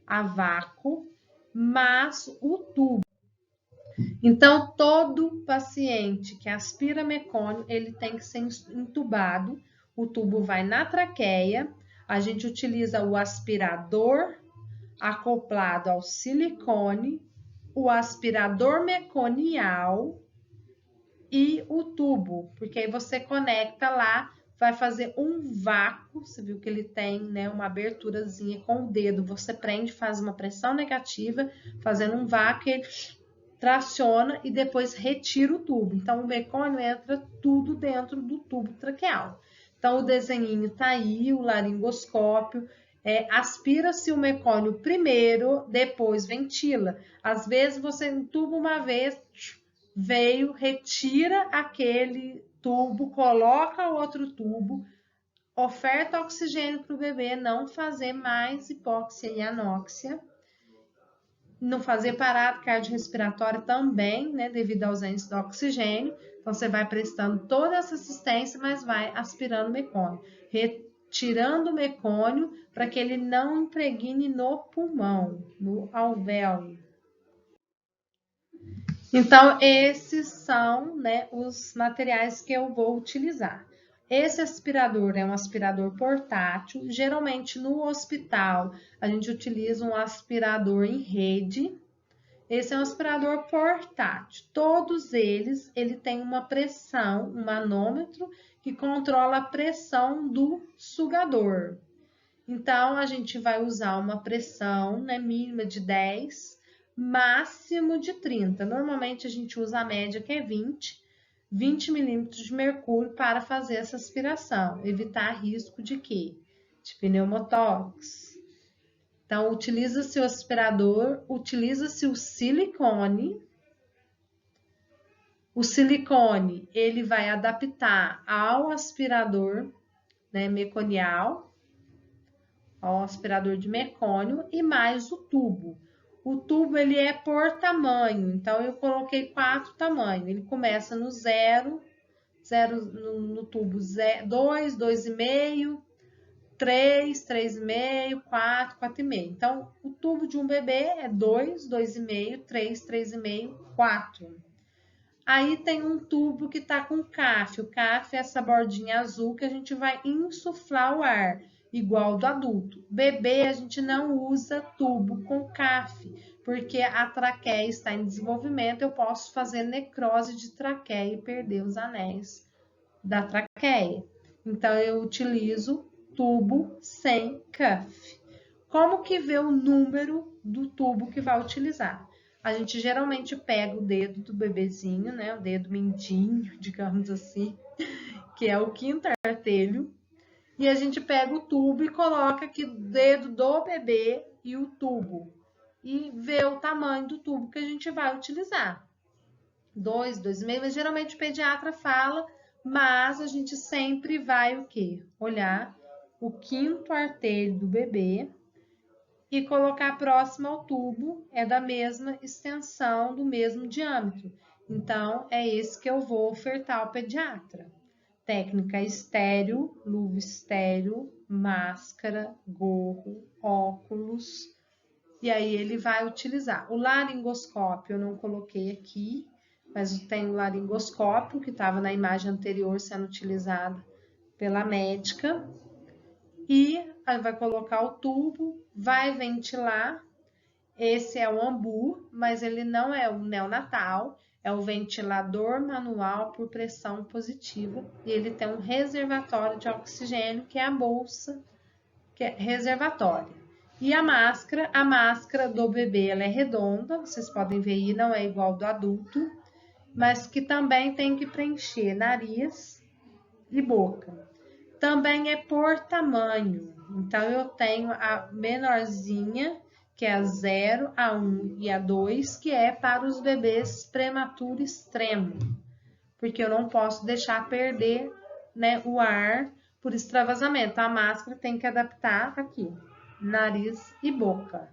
a vácuo, mas o tubo. Então, todo paciente que aspira mecônio, ele tem que ser entubado. O tubo vai na traqueia. A gente utiliza o aspirador acoplado ao silicone, o aspirador meconial e o tubo, porque aí você conecta lá, vai fazer um vácuo, você viu que ele tem, né, uma aberturazinha com o dedo, você prende, faz uma pressão negativa, fazendo um vácuo, ele traciona e depois retira o tubo. Então, o mecônio entra tudo dentro do tubo traqueal. Então, o desenhinho tá aí, o laringoscópio, aspira-se o mecônio primeiro, depois ventila. Às vezes, você entuba uma vez, veio, retira aquele tubo, coloca outro tubo, oferta oxigênio para o bebê, não fazer mais hipóxia e anóxia, não fazer parada cardiorrespiratória também, né, devido à ausência do oxigênio. Então, você vai prestando toda essa assistência, mas vai aspirando mecônio, retirando o mecônio para que ele não impregne no pulmão, no alvéolo. Então, esses são, né, os materiais que eu vou utilizar. Esse aspirador é um aspirador portátil. Geralmente, no hospital, a gente utiliza um aspirador em rede. Esse é um aspirador portátil. Todos eles, ele tem uma pressão, um manômetro, que controla a pressão do sugador. Então, a gente vai usar uma pressão, né, mínima de 10, máximo de 30. Normalmente, a gente usa a média, que é 20 milímetros de mercúrio para fazer essa aspiração. Evitar risco de quê? De pneumotórax. Então, utiliza-se o aspirador, utiliza-se o silicone. O silicone, ele vai adaptar ao aspirador, né, meconial, ao aspirador de mecônio e mais o tubo. O tubo, ele é por tamanho, então eu coloquei 4 tamanhos. Ele começa no 0 no tubo 2, 2,5, 3, 3,5, 4, 4,5. Então, o tubo de um bebê é 2, 2,5, 3, 3,5, 4. Aí tem um tubo que tá com CAF. O CAF é essa bordinha azul que a gente vai insuflar o ar, igual do adulto. Bebê, a gente não usa tubo com CAF, porque a traqueia está em desenvolvimento, eu posso fazer necrose de traqueia e perder os anéis da traqueia. Então, eu utilizo tubo sem CAF. Como que vê o número do tubo que vai utilizar? A gente geralmente pega o dedo do bebezinho, né? O dedo mindinho, digamos assim, que é o quinto artelho. E a gente pega o tubo e coloca aqui o dedo do bebê e o tubo. e ver o tamanho do tubo que a gente vai utilizar. 2, 2,5, mas geralmente o pediatra fala, mas a gente sempre vai o quê? Olhar o quinto artelho do bebê e colocar próximo ao tubo, é da mesma extensão, do mesmo diâmetro. Então, é esse que eu vou ofertar ao pediatra. Técnica estéreo, luva estéreo, máscara, gorro, óculos. E aí ele vai utilizar. O laringoscópio eu não coloquei aqui, mas tem o laringoscópio que estava na imagem anterior sendo utilizado pela médica. E aí vai colocar o tubo, vai ventilar. Esse é o ambu, mas ele não é o neonatal, é o ventilador manual por pressão positiva. E ele tem um reservatório de oxigênio, que é a bolsa, que é reservatória. E a máscara do bebê, ela é redonda, vocês podem ver aí, não é igual do adulto, mas que também tem que preencher nariz e boca. Também é por tamanho, então eu tenho a menorzinha, que é a 0, a 1 e a 2, que é para os bebês prematuro extremo, porque eu não posso deixar perder, né, o ar por extravasamento. A máscara tem que adaptar aqui, nariz e boca.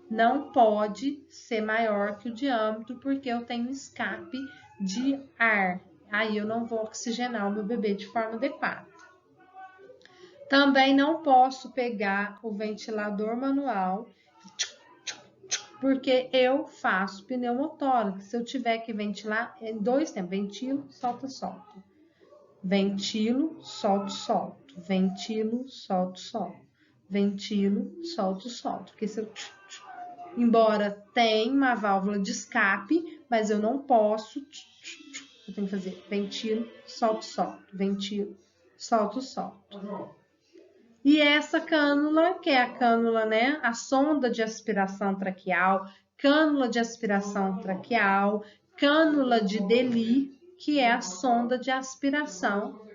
Não pode ser maior que o diâmetro, porque eu tenho escape de ar. Aí eu não vou oxigenar o meu bebê de forma adequada. Também não posso pegar o ventilador manual, porque eu faço pneumotórax. Se eu tiver que ventilar, em 2 tempos, ventilo, solta, solto. Ventilo, solto, solto. Ventilo, solto, solto. Ventilo, solto, solto. Porque se eu... Embora tenha uma válvula de escape, mas eu não posso... Eu tenho que fazer ventilo, solto, solto. Ventilo, solto, solto. E essa cânula, que é a cânula, né? A sonda de aspiração traqueal, cânula de aspiração traqueal, cânula de Deli, que é a sonda de aspiração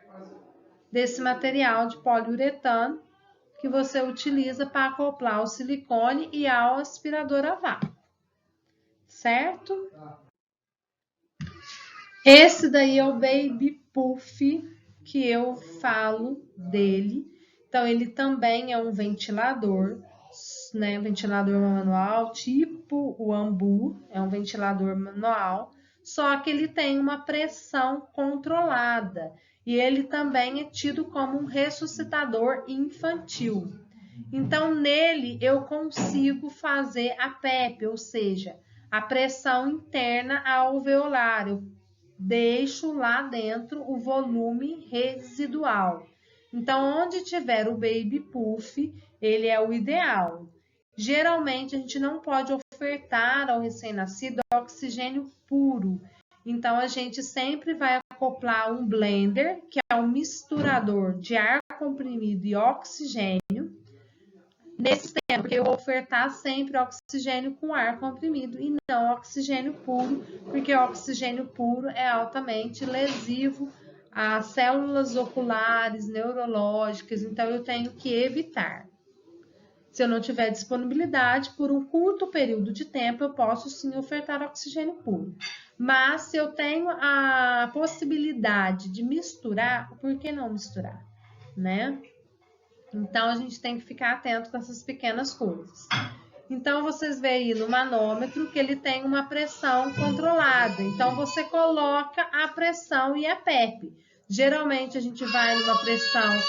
desse material de poliuretano que você utiliza para acoplar o silicone e ao aspirador a vácuo. Certo? Esse daí é o Baby Puff, que eu falo dele. Então, ele também é um ventilador, né? Ventilador manual, tipo o Ambu, é um ventilador manual, só que ele tem uma pressão controlada. E ele também é tido como um ressuscitador infantil. Então, nele eu consigo fazer a PEP, ou seja, a pressão interna alveolar. Eu deixo lá dentro o volume residual. Então, onde tiver o Baby Puff, ele é o ideal. Geralmente, a gente não pode ofertar ao recém-nascido oxigênio puro. Então, a gente sempre vai acoplar um blender, que é um misturador de ar comprimido e oxigênio, nesse tempo, porque eu vou ofertar sempre oxigênio com ar comprimido e não oxigênio puro, porque o oxigênio puro é altamente lesivo às células oculares, neurológicas, então eu tenho que evitar. Se eu não tiver disponibilidade, por um curto período de tempo, eu posso sim ofertar oxigênio puro. Mas se eu tenho a possibilidade de misturar, por que não misturar, né? Então, a gente tem que ficar atento com essas pequenas coisas. Então, vocês veem aí no manômetro que ele tem uma pressão controlada. Então, você coloca a pressão e a PEP. Geralmente, a gente vai numa pressão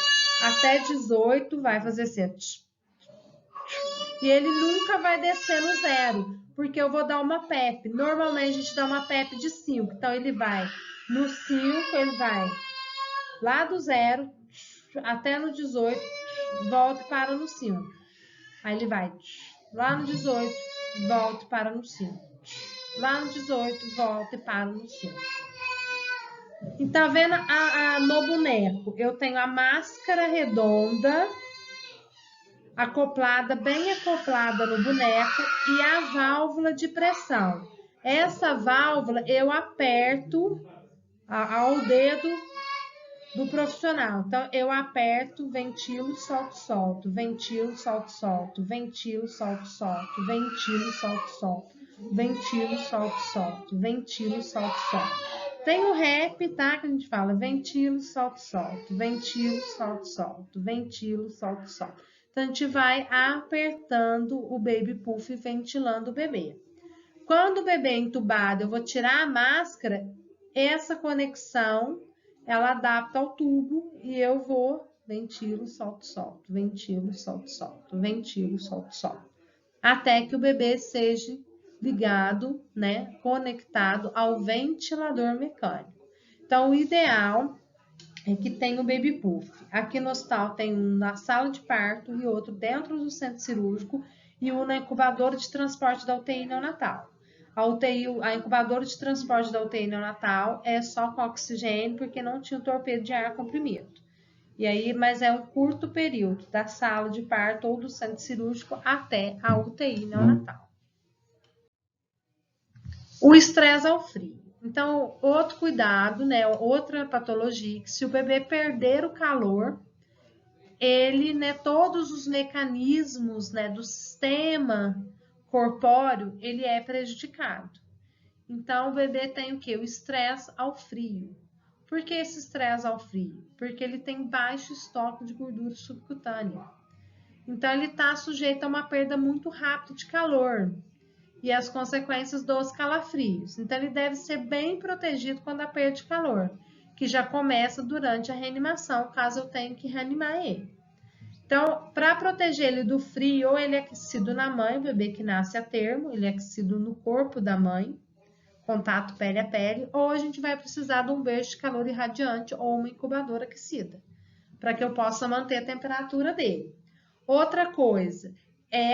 até 18, vai fazer assim. E ele nunca vai descer no 0, porque eu vou dar uma PEP. Normalmente, a gente dá uma PEP de 5. Então, ele vai no 5, ele vai lá do 0 até no 18, volta e para no 5. Aí ele vai lá no 18, volta e para no 5. Lá no 18, volta e para no 5. E tá vendo no boneco? Eu tenho a máscara redonda acoplada, bem acoplada no boneco e a válvula de pressão. Essa válvula eu aperto ao dedo do profissional. Então, eu aperto, ventilo, solto, solto, ventilo, solto, solto, ventilo, solto, solto, ventilo, solto, solto, ventilo, solto, solto, ventilo, solto, solto. Tem o rap, tá? Que a gente fala ventilo, solto, solto, ventilo, solto, solto, ventilo, solto, solto. Então, a gente vai apertando o baby puff e ventilando o bebê. Quando o bebê é entubado, eu vou tirar a máscara, essa conexão, ela adapta ao tubo e eu vou ventilo, solto, solto, ventilo, solto, solto, ventilo, solto, solto. Até que o bebê seja ligado, né, conectado ao ventilador mecânico. Então, o ideal é que tenha o baby puff. Aqui no hospital tem um na sala de parto e outro dentro do centro cirúrgico e um na incubadora de transporte da UTI neonatal. A incubadora de transporte da UTI neonatal é só com oxigênio porque não tinha o torpedo de ar comprimido. E aí, mas é um curto período da sala de parto ou do centro cirúrgico até a UTI neonatal. O estresse ao frio. Então, outro cuidado, né? Outra patologia, que se o bebê perder o calor, ele, né, todos os mecanismos, né, do sistema corpóreo, ele é prejudicado. Então, o bebê tem o quê? O estresse ao frio. Por que esse estresse ao frio? Porque ele tem baixo estoque de gordura subcutânea. Então, ele está sujeito a uma perda muito rápida de calor e as consequências dos calafrios. Então, ele deve ser bem protegido quando há perda de calor, que já começa durante a reanimação, caso eu tenha que reanimar ele. Então, para proteger ele do frio, ou ele é aquecido na mãe, o bebê que nasce a termo, ele é aquecido no corpo da mãe, contato pele a pele, ou a gente vai precisar de um berço de calor irradiante ou uma incubadora aquecida, para que eu possa manter a temperatura dele. Outra coisa,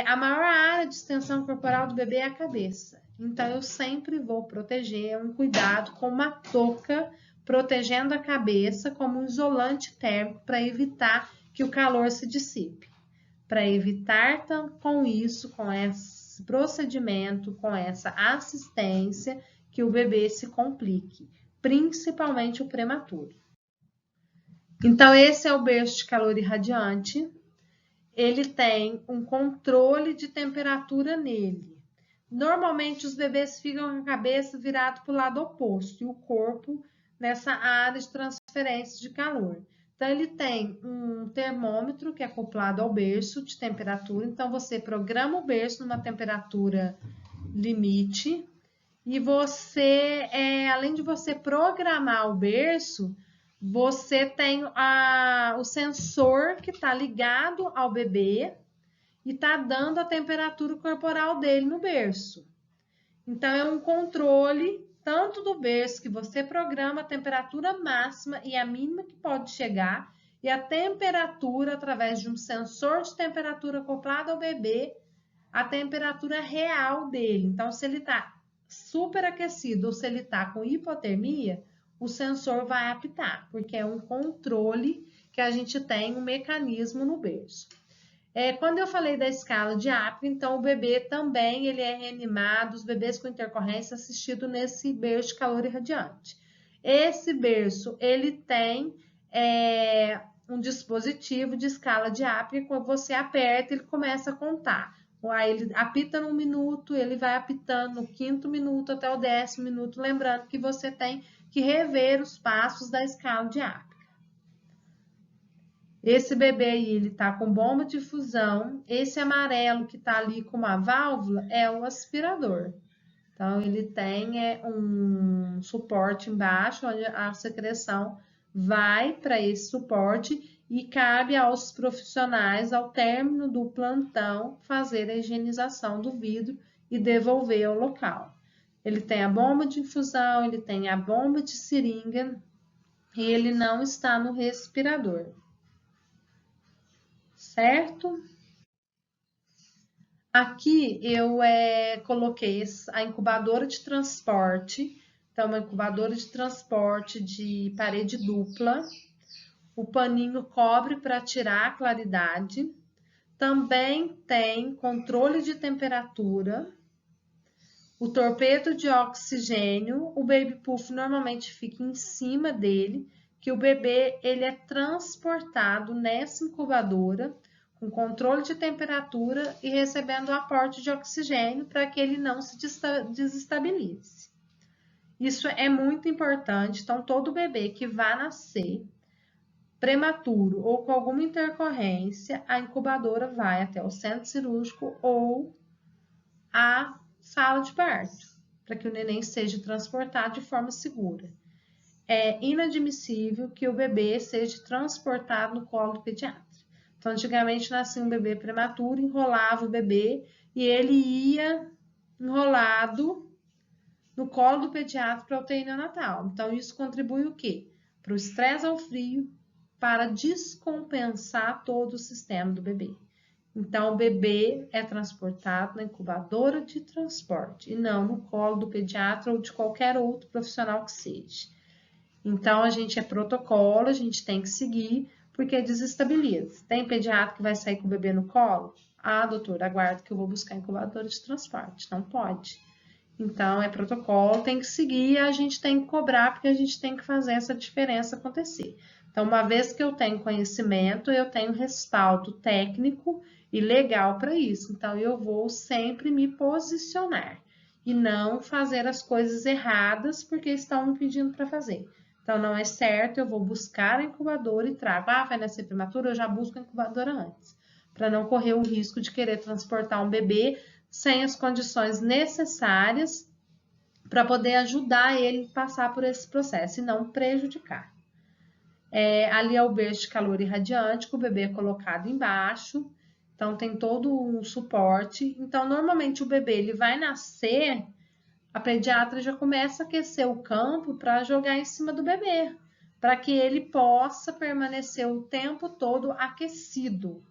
a maior área de extensão corporal do bebê é a cabeça. Então, eu sempre vou proteger, um cuidado com uma touca, protegendo a cabeça como um isolante térmico para evitar que o calor se dissipe. Para evitar com isso, com esse procedimento, com essa assistência, que o bebê se complique, principalmente o prematuro. Então, esse é o berço de calor irradiante. Ele tem um controle de temperatura nele. Normalmente, os bebês ficam com a cabeça virada para o lado oposto e o corpo nessa área de transferência de calor. Então, ele tem um termômetro que é acoplado ao berço de temperatura. Então, você programa o berço numa temperatura limite e você, além de você programar o berço, você tem o sensor que está ligado ao bebê e está dando a temperatura corporal dele no berço. Então, é um controle tanto do berço, que você programa a temperatura máxima e a mínima que pode chegar, e a temperatura, através de um sensor de temperatura acoplado ao bebê, a temperatura real dele. Então, se ele está superaquecido ou se ele está com hipotermia, o sensor vai apitar, porque é um controle que a gente tem, um mecanismo no berço. Quando eu falei da escala de Apgar, então o bebê também ele é reanimado, os bebês com intercorrência assistido nesse berço de calor irradiante. Esse berço, ele tem um dispositivo de escala de Apgar, quando você aperta, ele começa a contar. Aí ele apita no minuto, ele vai apitando no 5º minuto até o 10º minuto, lembrando que você tem que rever os passos da escala de Apgar. Esse bebê aí, ele tá com bomba de difusão. Esse amarelo que tá ali com uma válvula é o aspirador. Então, ele tem um suporte embaixo, onde a secreção vai para esse suporte e cabe aos profissionais, ao término do plantão, fazer a higienização do vidro e devolver ao local. Ele tem a bomba de infusão, ele tem a bomba de seringa e ele não está no respirador. Certo? Aqui eu coloquei a incubadora de transporte, então uma incubadora de transporte de parede dupla, o paninho cobre para tirar a claridade, também tem controle de temperatura, o torpedo de oxigênio, o baby puff normalmente fica em cima dele, que o bebê ele é transportado nessa incubadora com controle de temperatura e recebendo o aporte de oxigênio para que ele não se desestabilize. Isso é muito importante. Então, todo bebê que vai nascer prematuro ou com alguma intercorrência, a incubadora vai até o centro cirúrgico ou a sala de parto, para que o neném seja transportado de forma segura. É inadmissível que o bebê seja transportado no colo do pediatra. Então, antigamente nascia um bebê prematuro, enrolava o bebê e ele ia enrolado no colo do pediatra para a UTI neonatal. Então, isso contribui o quê? Para o estresse ao frio, para descompensar todo o sistema do bebê. Então, o bebê é transportado na incubadora de transporte e não no colo do pediatra ou de qualquer outro profissional que seja. Então, a gente é protocolo, a gente tem que seguir, porque desestabiliza. Tem pediatra que vai sair com o bebê no colo? Ah, doutor, aguardo que eu vou buscar a incubadora de transporte. Não pode. Então, é protocolo, tem que seguir e a gente tem que cobrar, porque a gente tem que fazer essa diferença acontecer. Então, uma vez que eu tenho conhecimento, eu tenho respaldo técnico e legal para isso. Então, eu vou sempre me posicionar e não fazer as coisas erradas porque estão me pedindo para fazer. Então, não é certo, eu vou buscar a incubadora e trago. Ah, vai nascer prematuro, eu já busco a incubadora antes, para não correr o risco de querer transportar um bebê sem as condições necessárias para poder ajudar ele a passar por esse processo e não prejudicar. Ali é o berço de calor irradiante, que o bebê é colocado embaixo, então tem todo um suporte. Então, normalmente o bebê ele vai nascer, a pediatra já começa a aquecer o campo para jogar em cima do bebê, para que ele possa permanecer o tempo todo aquecido.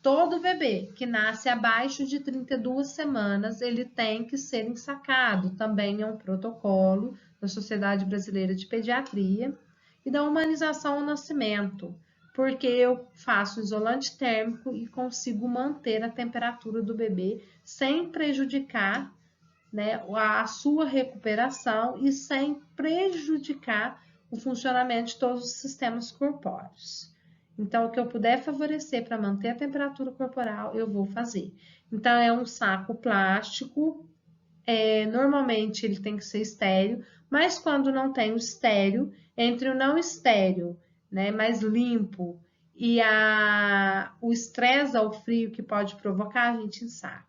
Todo bebê que nasce abaixo de 32 semanas, ele tem que ser ensacado. Também é um protocolo da Sociedade Brasileira de Pediatria e da humanização ao nascimento, porque eu faço isolante térmico e consigo manter a temperatura do bebê sem prejudicar, né, a sua recuperação e sem prejudicar o funcionamento de todos os sistemas corpóreos. Então, o que eu puder favorecer para manter a temperatura corporal, eu vou fazer. Então, é um saco plástico, normalmente ele tem que ser estéreo, mas quando não tem o estéreo, entre o não estéreo, né, mais limpo, e o estresse ao frio que pode provocar, a gente ensaca.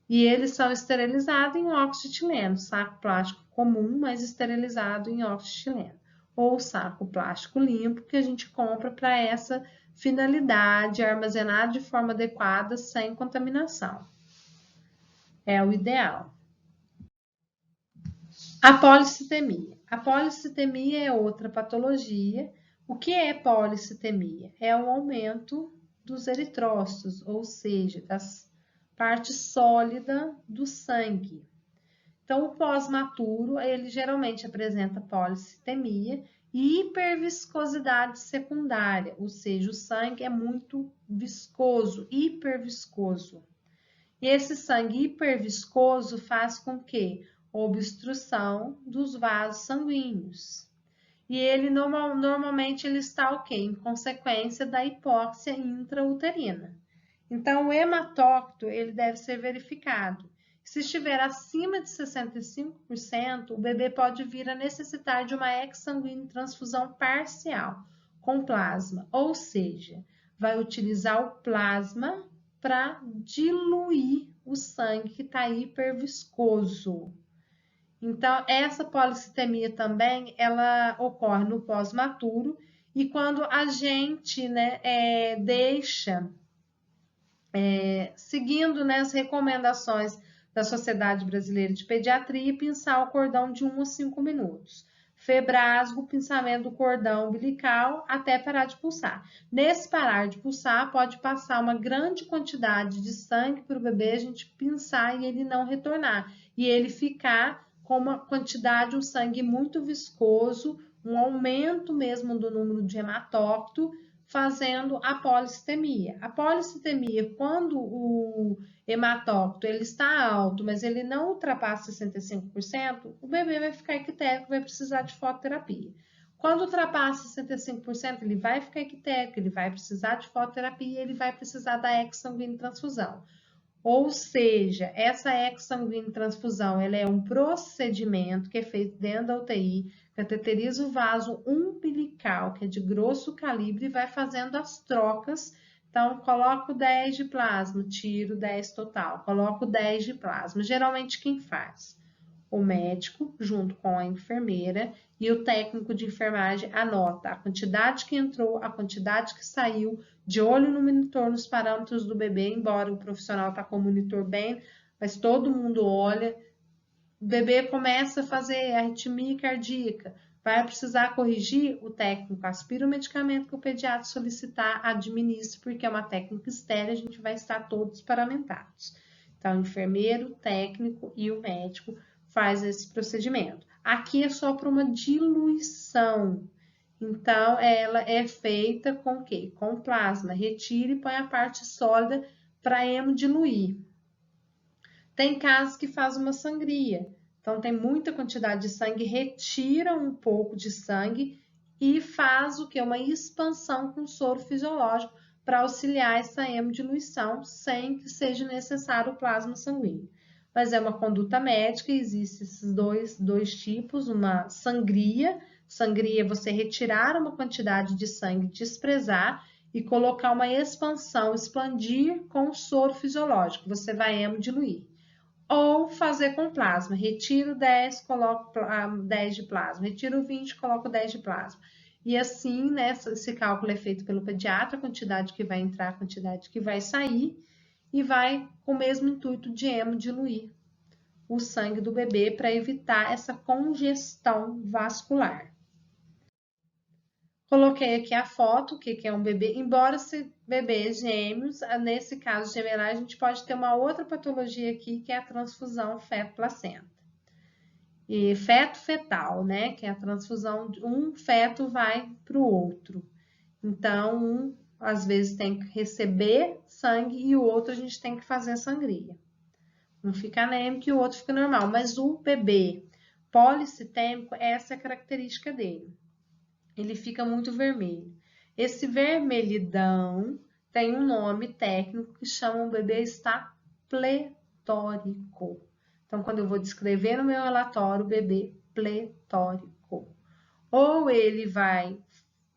E eles são esterilizados em óxido de etileno, saco plástico comum, mas esterilizado em óxido de etileno. Ou saco plástico limpo, que a gente compra para essa finalidade, armazenado de forma adequada, sem contaminação. É o ideal. A policitemia. A policitemia é outra patologia. O que é policitemia? É o aumento dos eritrócitos, ou seja, das parte sólida do sangue. Então, o pós-maturo, ele geralmente apresenta policitemia e hiperviscosidade secundária, ou seja, o sangue é muito viscoso, hiperviscoso. E esse sangue hiperviscoso faz com que obstrução dos vasos sanguíneos. E ele normalmente ele está o quê? Em consequência da hipóxia intrauterina. Então, o hematócrito ele deve ser verificado. Se estiver acima de 65%, o bebê pode vir a necessitar de uma exsanguínea transfusão parcial com plasma, ou seja, vai utilizar o plasma para diluir o sangue que está hiperviscoso. Então, essa policitemia também, ela ocorre no pós-maturo e quando a gente, né, deixa, seguindo, né, as recomendações da Sociedade Brasileira de Pediatria, pinçar o cordão de 1 a 5 minutos. Febrasgo, pinçamento do cordão umbilical até parar de pulsar. Nesse parar de pulsar, pode passar uma grande quantidade de sangue para o bebê, a gente pinçar e ele não retornar. E ele ficar com uma quantidade, um sangue muito viscoso, um aumento mesmo do número de hematócrito, fazendo a policitemia. A policitemia, quando o hematócrito ele está alto, mas ele não ultrapassa 65%, o bebê vai ficar ictérico, vai precisar de fototerapia. Quando ultrapassa 65%, ele vai ficar ictérico, ele vai precisar de fototerapia, ele vai precisar da exsanguínea transfusão. Ou seja, essa exsanguínea transfusão, ela é um procedimento que é feito dentro da UTI, cateteriza o vaso umbilical, que é de grosso calibre, e vai fazendo as trocas. Então, coloco 10 de plasma, tiro 10 total, coloco 10 de plasma. Geralmente, quem faz? O médico, junto com a enfermeira, e o técnico de enfermagem anota a quantidade que entrou, a quantidade que saiu, de olho no monitor, nos parâmetros do bebê, embora o profissional está com o monitor bem, mas todo mundo olha. O bebê começa a fazer arritmia cardíaca, vai precisar corrigir, o técnico aspira o medicamento que o pediatra solicitar, administra, porque é uma técnica estéril, a gente vai estar todos paramentados. Então, o enfermeiro, o técnico e o médico faz esse procedimento. Aqui é só para uma diluição. Então, ela é feita com o quê? Com plasma. Retira e põe a parte sólida para hemodiluir. Tem casos que faz uma sangria. Então, tem muita quantidade de sangue, retira um pouco de sangue e faz o quê? Uma expansão com soro fisiológico para auxiliar essa hemodiluição sem que seja necessário o plasma sanguíneo. Mas é uma conduta médica, existem esses dois tipos, uma sangria. Sangria é você retirar uma quantidade de sangue, desprezar e colocar uma expansão, expandir com soro fisiológico. Você vai hemodiluir. Ou fazer com plasma. Retiro 10, coloco 10 de plasma. Retiro 20, coloco 10 de plasma. E assim, né, esse cálculo é feito pelo pediatra, a quantidade que vai entrar, a quantidade que vai sair, e vai com o mesmo intuito de hemodiluir o sangue do bebê para evitar essa congestão vascular. Coloquei aqui a foto, o que é um bebê, embora se bebês gêmeos, nesse caso gemelar, a gente pode ter uma outra patologia aqui, que é a transfusão feto-placenta. E feto-fetal, né, que é a transfusão de um feto vai para o outro. Então, um às vezes tem que receber sangue e o outro a gente tem que fazer sangria. Um fica anêmico e o outro fica normal, mas o bebê policitêmico, essa é a característica dele. Ele fica muito vermelho. Esse vermelhidão tem um nome técnico que chama o bebê está pletórico. Então, quando eu vou descrever no meu relatório, o bebê pletórico. Ou ele vai,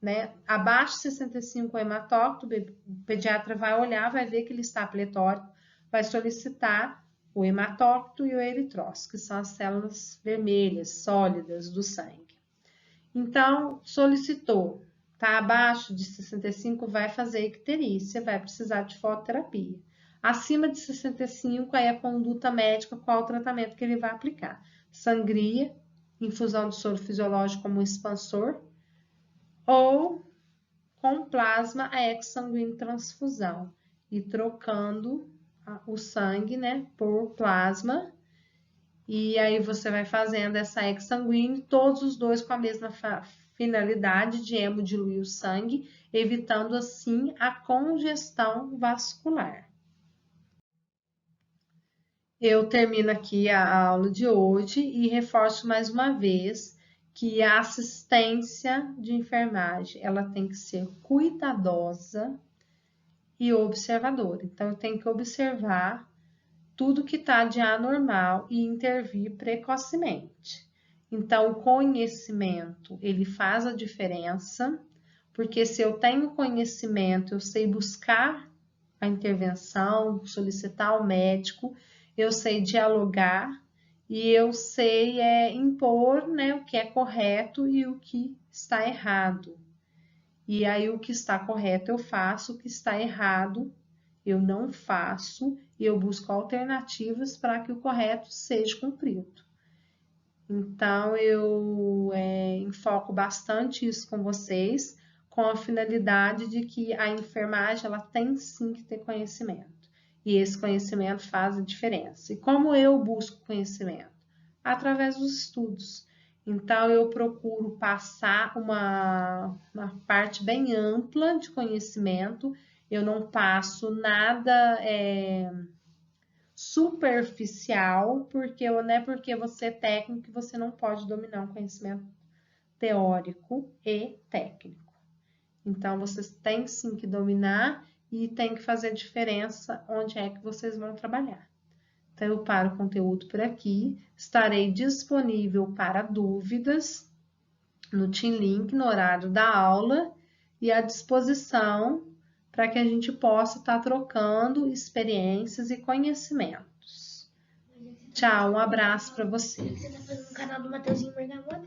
né, abaixo de 65 o hematócrito, o pediatra vai olhar, vai ver que ele está pletórico, vai solicitar o hematócrito e o eritrócito, que são as células vermelhas, sólidas do sangue. Então, solicitou, está abaixo de 65, vai fazer icterícia, vai precisar de fototerapia. Acima de 65, aí a conduta médica, qual o tratamento que ele vai aplicar? Sangria, infusão de soro fisiológico como expansor, ou com plasma a exsanguínea transfusão, e trocando o sangue, né, por plasma. E aí você vai fazendo essa exsanguínea, todos os dois com a mesma finalidade de hemodiluir o sangue, evitando assim a congestão vascular. Eu termino aqui a aula de hoje e reforço mais uma vez que a assistência de enfermagem, ela tem que ser cuidadosa e observadora. Então, eu tenho que observar tudo que está de anormal e intervir precocemente. Então, o conhecimento, ele faz a diferença, porque se eu tenho conhecimento, eu sei buscar a intervenção, solicitar o médico, eu sei dialogar e eu sei impor, né, o que é correto e o que está errado. E aí, o que está correto eu faço, o que está errado eu não faço e eu busco alternativas para que o correto seja cumprido. Então, eu enfoco bastante isso com vocês, com a finalidade de que a enfermagem ela tem sim que ter conhecimento. E esse conhecimento faz a diferença. E como eu busco conhecimento? Através dos estudos. Então, eu procuro passar uma parte bem ampla de conhecimento. Eu não passo nada superficial, porque não é porque você é técnico que você não pode dominar um conhecimento teórico e técnico. Então, vocês têm sim que dominar e tem que fazer diferença onde é que vocês vão trabalhar. Então, eu paro o conteúdo por aqui. Estarei disponível para dúvidas no Team Link, no horário da aula, e à disposição para que a gente possa estar trocando experiências e conhecimentos. Tchau, um abraço para você. Você tá fazendo o canal do Mateuzinho Bergamota?